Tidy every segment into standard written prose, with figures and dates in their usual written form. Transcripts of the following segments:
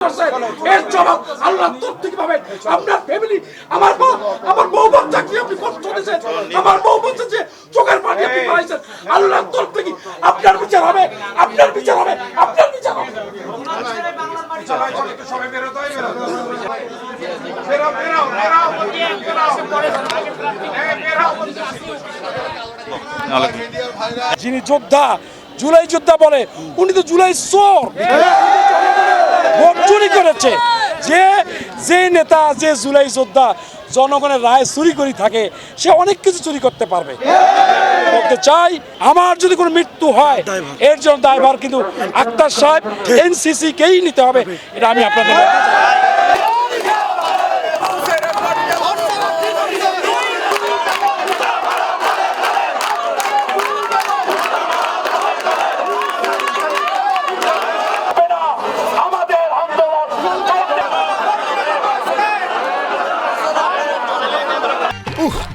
এর জবাব আল্লাহ তোর থেকে পাবেন। আপনার ফ্যামিলি, আমার বউ বাচ্চাকে আপনি কষ্ট দিয়েছেন, আমার বউ বাচ্চা যে চোখের পানি আপনি পাইছেন, আল্লাহ তোর থেকে আপনার বিচার হবে, আপনার বিচার হবে, আপনার বিচার হবে। যিনি যোদ্ধা, জুলাই যোদ্ধা বলে, উনি তো জুলাই চোর, ভোট চুরি করেছে। যে নেতা, যে জুলাই যোদ্ধা জনগণের রায় চুরি করে থাকে, সে অনেক কিছু চুরি করতে পারবে। বলতে চাই, আমার যদি কোনো মৃত্যু হয়, এর জন্য দায়ভার কিন্তু আক্তার সাহেব, এনসিসি কেই নিতে হবে। এটা আমি আপনাদের বলতে চাই।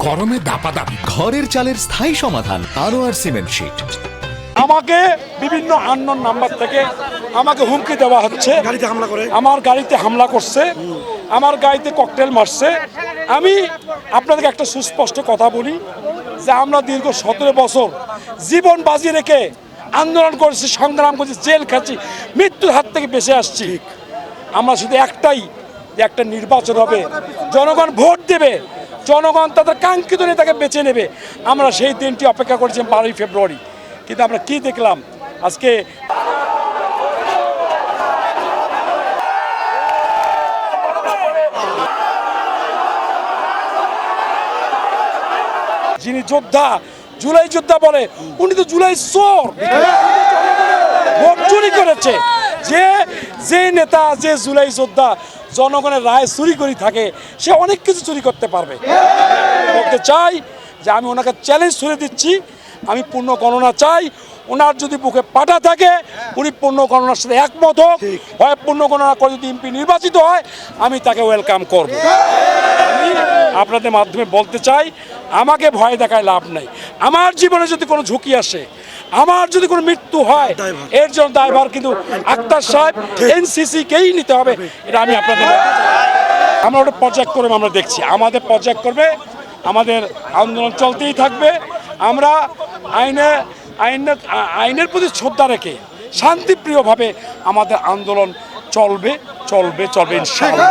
গরমে দাপাদাপি, ঘরের চালের স্থায়ী সমাধান আনোয়ার সিমেন্ট শীট। আমাকে বিভিন্ন আননোন নাম্বার থেকে আমাকে হুমকি দেওয়া হচ্ছে, গাড়িতে হামলা করে, আমার গাড়িতে হামলা করছে, আমার গাড়িতে ককটেল মারছে। আমি আপনাদেরকে একটা সুস্পষ্ট কথা বলি যে আমরা দীর্ঘ 17 বছর জীবন বাজি রেখে আন্দোলন করেছি, সংগ্রাম করেছি, জেল খাচ্ছি, মৃত্যুর হাত থেকে বেঁচে আসছি। আমরা শুধু একটাই, যে একটা নির্বাচন হবে, জনগণ ভোট দেবে, জনগণ তাদের কাঙ্ক্ষিত নেতাকে বেছে নেবে। আমরা সেই দিনটি অপেক্ষা করেছি 12ই ফেব্রুয়ারি। কিন্তু আমরা কি দেখলাম আজকে? যিনি যোদ্ধা, জুলাই যোদ্ধা বলে, উনি তো জুলাই চোর, ভোট চুরি করেছে। যে নেতা, যে জুলাই যোদ্ধা জনগণের রায় চুরি করে থাকে, সে অনেক কিছু চুরি করতে পারবে। বলতে চাই যে আমি ওনাকে চ্যালেঞ্জ ছুড়ে দিচ্ছি, আমি পূর্ণ গণনা চাই। ওনার যদি বুকে পাটা থাকে, উনি পূর্ণ গণনার সাথে একমত হোক, হয় পূর্ণ গণনা করে যদি এমপি নির্বাচিত হয়, আমি তাকে ওয়েলকাম করব। আমি আপনাদের মাধ্যমে বলতে চাই, আমাকে ভয় দেখায় লাভ নাই। আমার জীবনে যদি কোনো ঝুঁকি আসে, আমার যদি কোনো মৃত্যু হয়, এর জন্য দায়ভার কিন্তু আক্তার সাহেব, এনসিসি কেই নিতে হবে। এটা আমি আপনাদের বলতে চাই। আমরা ওটা পর্যায়ক্রমে আমরা দেখছি, আমাদের পর্যায়ক্রমে আমাদের আন্দোলন চলতেই থাকবে। আমরা আইনের প্রতি শ্রদ্ধা রেখে শান্তিপ্রিয়ভাবে আমাদের আন্দোলন চলবে ইনশাআল্লাহ।